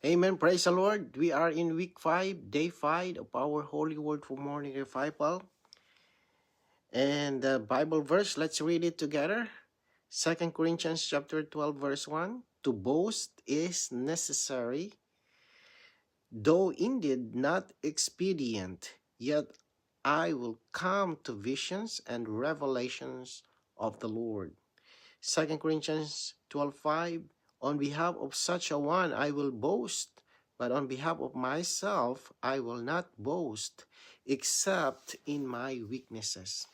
Amen. Praise the Lord. We are in week 5, day 5 of our Holy Word for Morning Revival. And the Bible verse, let's read it together. 2 Corinthians chapter 12, verse 1. To boast is necessary, though indeed not expedient, yet I will come to visions and revelations of the Lord. 2 Corinthians 12:5, on behalf of such a one I will boast, but on behalf of myself I will not boast, except in my weaknesses.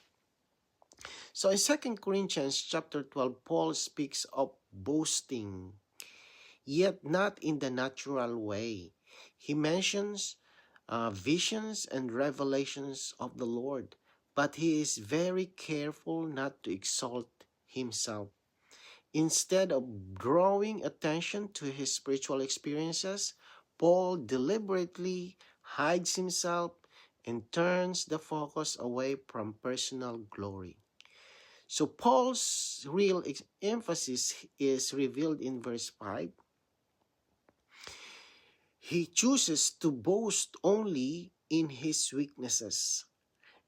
So in 2 Corinthians chapter 12, Paul speaks of boasting, yet not in the natural way. He mentions visions and revelations of the Lord, but he is very careful not to exalt himself. Instead of drawing attention to his spiritual experiences, Paul deliberately hides himself and turns the focus away from personal glory. So Paul's real emphasis is revealed in verse 5. He chooses to boast only in his weaknesses.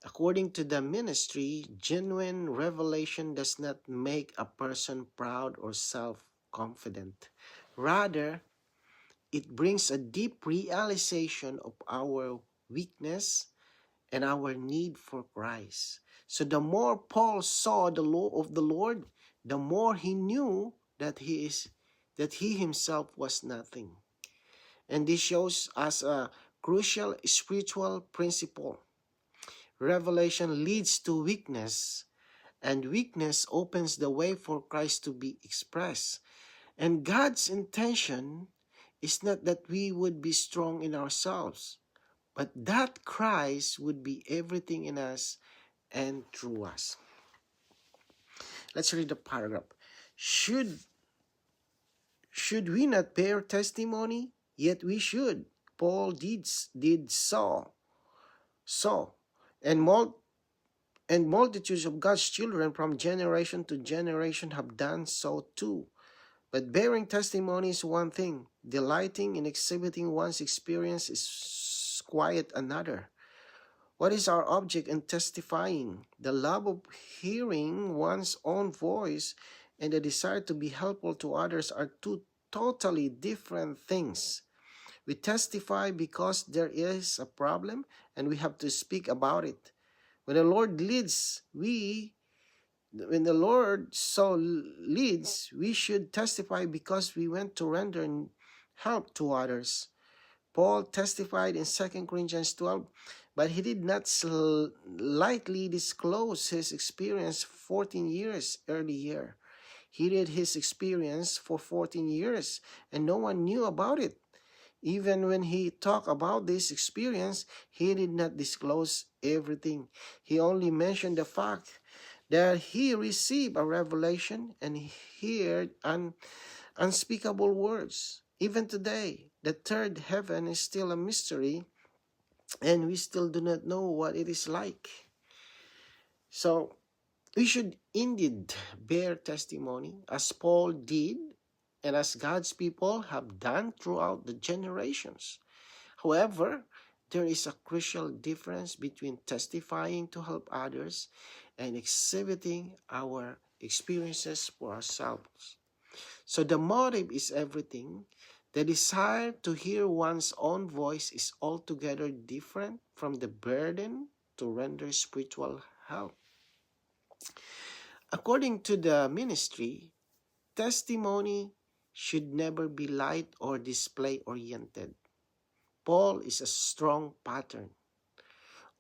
According to the ministry, genuine revelation does not make a person proud or self-confident. Rather, it brings a deep realization of our weakness and our need for Christ. So the more Paul saw the law of the Lord, the more he knew that he himself was nothing. And this shows us a crucial spiritual principle. Revelation leads to weakness, and weakness opens the way for Christ to be expressed. And God's intention is not that we would be strong in ourselves, but that Christ would be everything in us and through us. Let's read the paragraph. Should we not bear testimony? Yet we should. Paul did so. And multitudes of God's children from generation to generation have done so too. But bearing testimony is one thing. Delighting in exhibiting one's experience is quite another. What is our object in testifying? The love of hearing one's own voice and the desire to be helpful to others are two totally different things. We testify because there is a problem and we have to speak about it. When the Lord leads, we should testify because we want to render help to others. Paul testified in 2 Corinthians 12, but he did not lightly disclose his experience 14 years earlier. He did his experience for 14 years, and no one knew about it. Even when he talked about this experience, he did not disclose everything. He only mentioned the fact that he received a revelation and heard unspeakable words. Even today, the third heaven is still a mystery, and we still do not know what it is like. So, we should indeed bear testimony as Paul did and as God's people have done throughout the generations. However, there is a crucial difference between testifying to help others and exhibiting our experiences for ourselves. So the motive is everything. The desire to hear one's own voice is altogether different from the burden to render spiritual help. According to the ministry, testimony should never be light or display oriented. Paul is a strong pattern.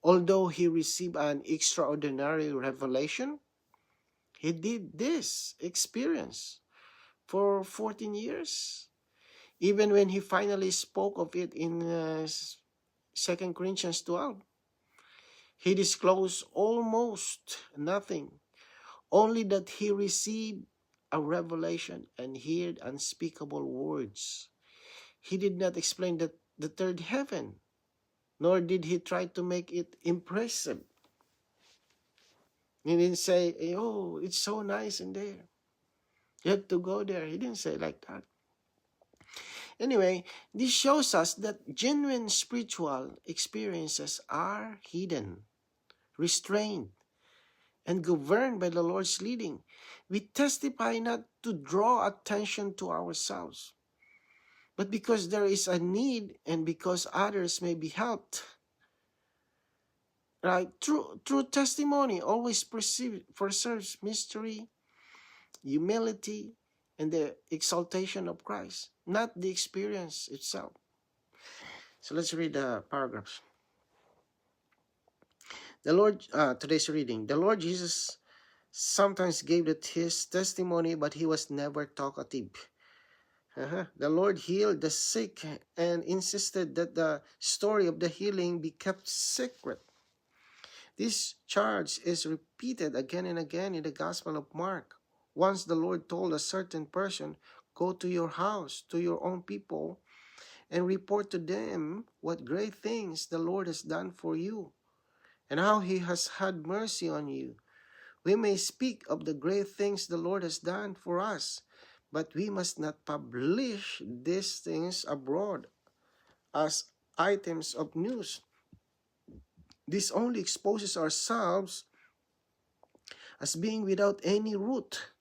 Although he received an extraordinary revelation, he did this experience for 14 years. Even when he finally spoke of it in 2 Corinthians 12, he disclosed almost nothing, only that he received a revelation and heard unspeakable words. He did not explain the third heaven, nor did he try to make it impressive. He didn't say, oh, it's so nice in there. You have to go there. He didn't say like that. Anyway, this shows us that genuine spiritual experiences are hidden, restrained, and governed by the Lord's leading. We testify not to draw attention to ourselves, but because there is a need and because others may be helped. Right? True testimony always preserves mystery, humility, and the exaltation of Christ, not the experience itself. So let's read the paragraphs. Today's reading. The Lord Jesus sometimes gave his testimony, but he was never talkative. The Lord healed the sick and insisted that the story of the healing be kept secret. This charge is repeated again and again in the Gospel of Mark. Once the Lord told a certain person, "Go to your house, to your own people, and report to them what great things the Lord has done for you, and how he has had mercy on you." We may speak of the great things the Lord has done for us, but we must not publish these things abroad as items of news. This only exposes ourselves as being without any root.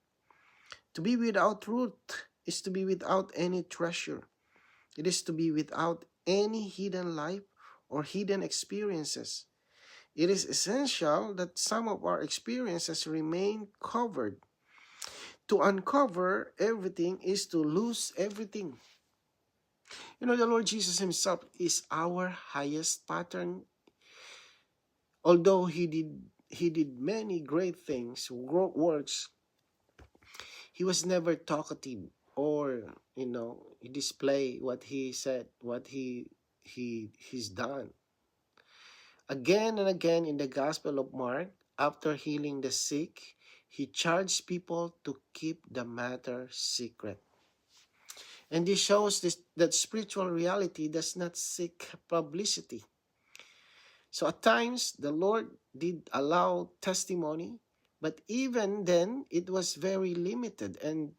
To be without root is to be without any treasure. It is to be without any hidden life or hidden experiences. It is essential that some of our experiences remain covered. To uncover everything is to lose everything. The Lord Jesus himself is our highest pattern. Although he did many great things, works, he was never talkative or, display what he said, what he's done. Again and again in the Gospel of Mark, after healing the sick, he charged people to keep the matter secret. And this shows that spiritual reality does not seek publicity. So at times, the Lord did allow testimony, but even then, it was very limited and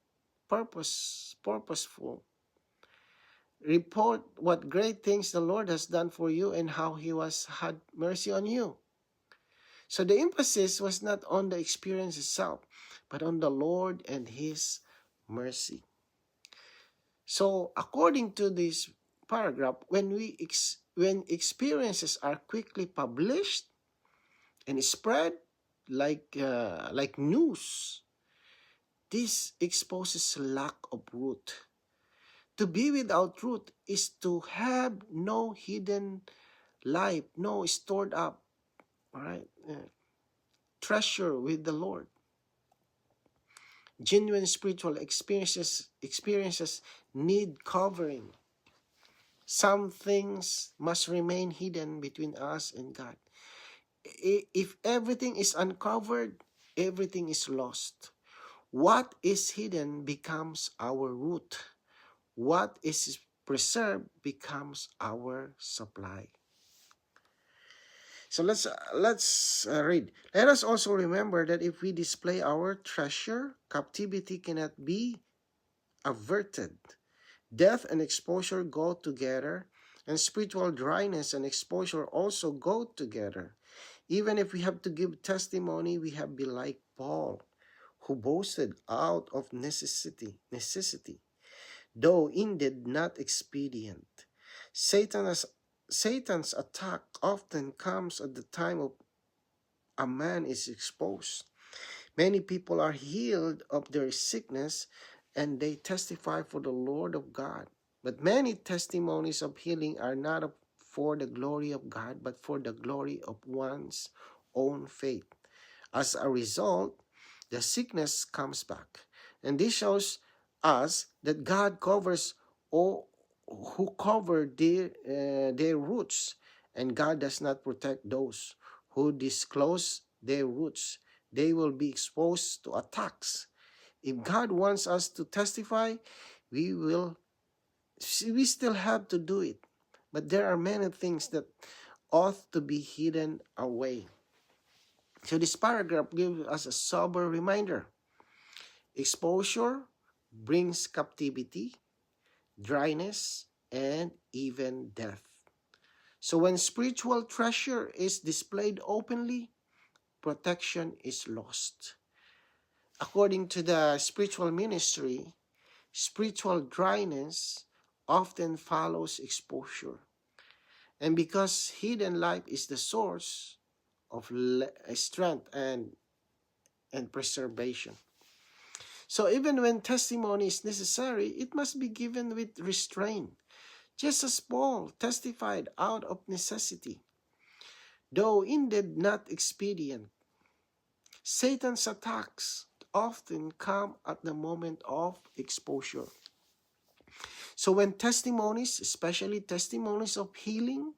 purposeful. Report what great things the Lord has done for you and how he has had mercy on you. So the emphasis was not on the experience itself, but on the Lord and his mercy. So according to this paragraph, when experiences are quickly published and spread like news, this exposes lack of root. To be without root is to have no hidden life, no stored up, all right, treasure with the Lord. Genuine spiritual experiences need covering. Some things must remain hidden between us and God. If everything is uncovered, everything is lost. What is hidden becomes our root. What is preserved becomes our supply. So let's read. Let us also remember that if we display our treasure, captivity cannot be averted. Death and exposure go together, and spiritual dryness and exposure also go together. Even if we have to give testimony, we have been like Paul, who boasted out of necessity, though indeed not expedient. Satan's attack often comes at the time of a man is exposed. Many people are healed of their sickness and they testify for the Lord of God. But many testimonies of healing are not for the glory of God, but for the glory of one's own faith. As a result, the sickness comes back. And this shows us that God covers all who cover their roots, and God does not protect those who disclose their roots. They will be exposed to attacks. If God wants us to testify, we still have to do it. But there are many things that ought to be hidden away. So this paragraph gives us a sober reminder. Exposure brings captivity. dryness, and even death. So when spiritual treasure is displayed openly, protection is lost. According to the spiritual ministry, spiritual dryness often follows exposure. And because hidden life is the source of strength and preservation. So even when testimony is necessary, it must be given with restraint, just as Paul testified out of necessity. Though indeed not expedient, Satan's attacks often come at the moment of exposure. So when testimonies, especially testimonies of healing,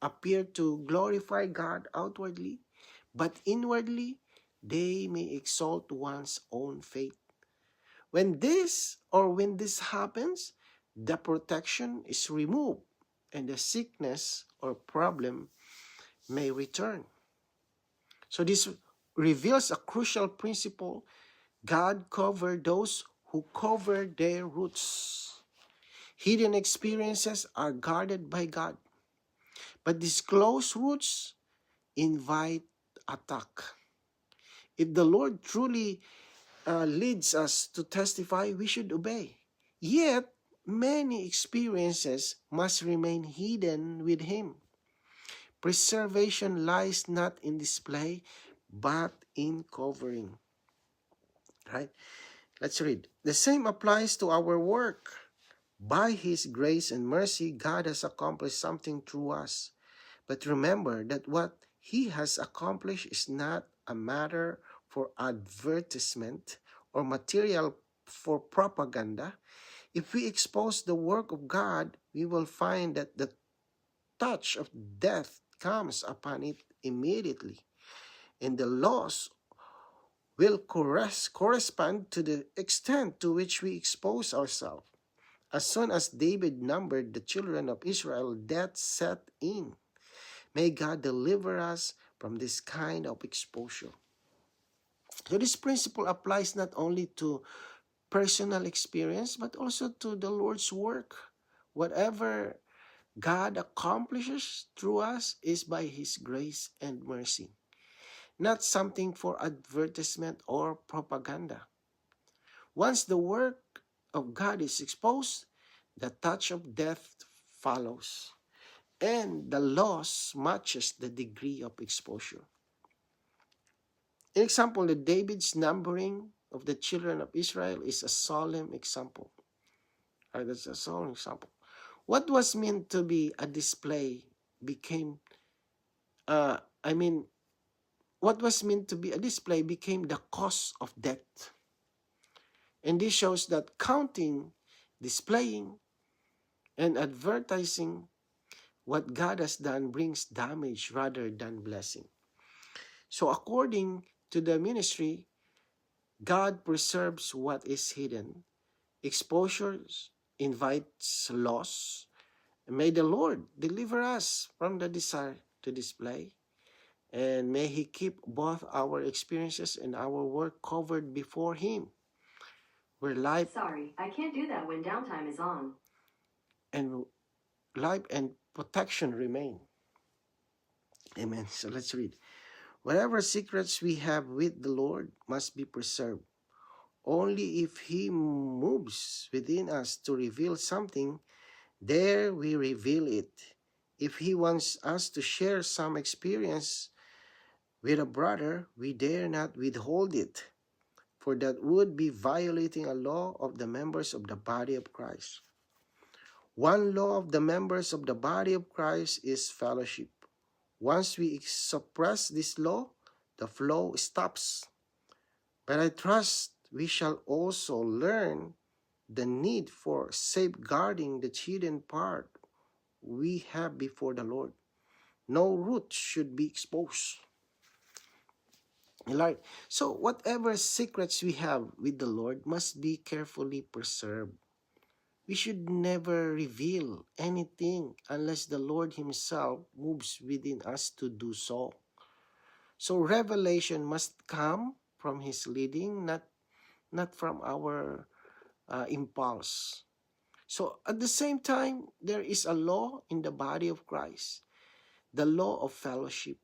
appear to glorify God outwardly, but inwardly they may exalt one's own faith. When this happens, the protection is removed and the sickness or problem may return. So this reveals a crucial principle. God covers those who cover their roots. Hidden experiences are guarded by God, but disclosed roots invite attack. If the Lord truly leads us to testify, we should obey. Yet, many experiences must remain hidden with Him. Preservation lies not in display, but in covering. Right? Let's read. The same applies to our work. By His grace and mercy, God has accomplished something through us. But remember that what He has accomplished is not a matter for advertisement or material for propaganda. If we expose the work of God, we will find that the touch of death comes upon it immediately, and the loss will correspond to the extent to which we expose ourselves. As soon as David numbered the children of Israel, death set in. May God deliver us from this kind of exposure. So this principle applies not only to personal experience, but also to the Lord's work. Whatever God accomplishes through us is by His grace and mercy, not something for advertisement or propaganda. Once the work of God is exposed, the touch of death follows, and the loss matches the degree of exposure. An example, the David's numbering of the children of Israel is a solemn example. That's a solemn example. What was meant to be a display became, what was meant to be a display became the cause of death. And this shows that counting, displaying, and advertising what God has done brings damage rather than blessing. So according to the ministry, God preserves what is hidden. Exposure invites loss. May the Lord deliver us from the desire to display, and may He keep both our experiences and our work covered before Him, where life Sorry, I can't do that when downtime is on. and protection remain. Amen. So let's read. Whatever secrets we have with the Lord must be preserved. Only if He moves within us to reveal something, there we reveal it. If He wants us to share some experience with a brother, we dare not withhold it, for that would be violating a law of the members of the body of Christ. One law of the members of the body of Christ is fellowship. Once we suppress this law, the flow stops. But I trust we shall also learn the need for safeguarding the hidden part we have before the Lord. No root should be exposed. So whatever secrets we have with the Lord must be carefully preserved. We should never reveal anything unless the Lord Himself moves within us to do so. So revelation must come from His leading, not from our impulse. So at the same time, there is a law in the body of Christ, the law of fellowship.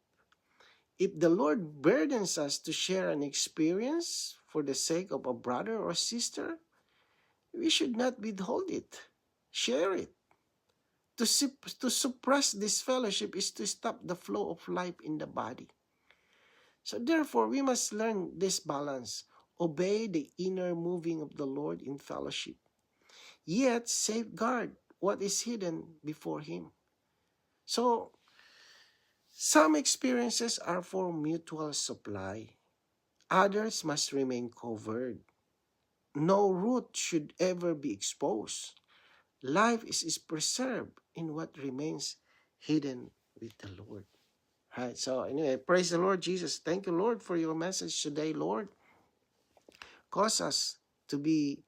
If the Lord burdens us to share an experience for the sake of a brother or sister, we should not withhold it. Share it. To suppress this fellowship is to stop the flow of life in the body. So therefore, we must learn this balance. Obey the inner moving of the Lord in fellowship, yet safeguard what is hidden before Him. So, some experiences are for mutual supply. Others must remain covered. No root should ever be exposed. Life is preserved in what remains hidden with the Lord. Right. So anyway, praise the Lord Jesus. Thank you, Lord, for your message today, Lord. Cause us to be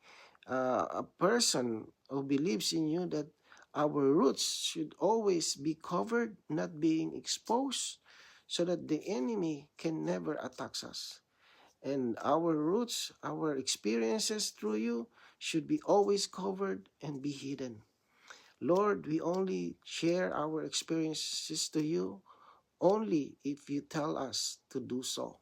a person who believes in you, that our roots should always be covered, not being exposed, so that the enemy can never attack us. And our roots, our experiences through you should be always covered and be hidden. Lord, we only share our experiences to you only if you tell us to do so.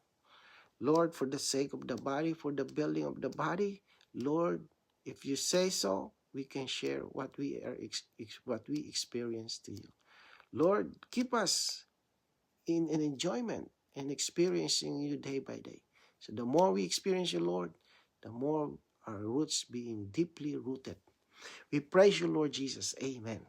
Lord, for the sake of the body, for the building of the body, Lord, if you say so, we can share what we experience to you. Lord, keep us in an enjoyment and experiencing you day by day. So the more we experience you, Lord, the more our roots being deeply rooted. We praise you, Lord Jesus. Amen.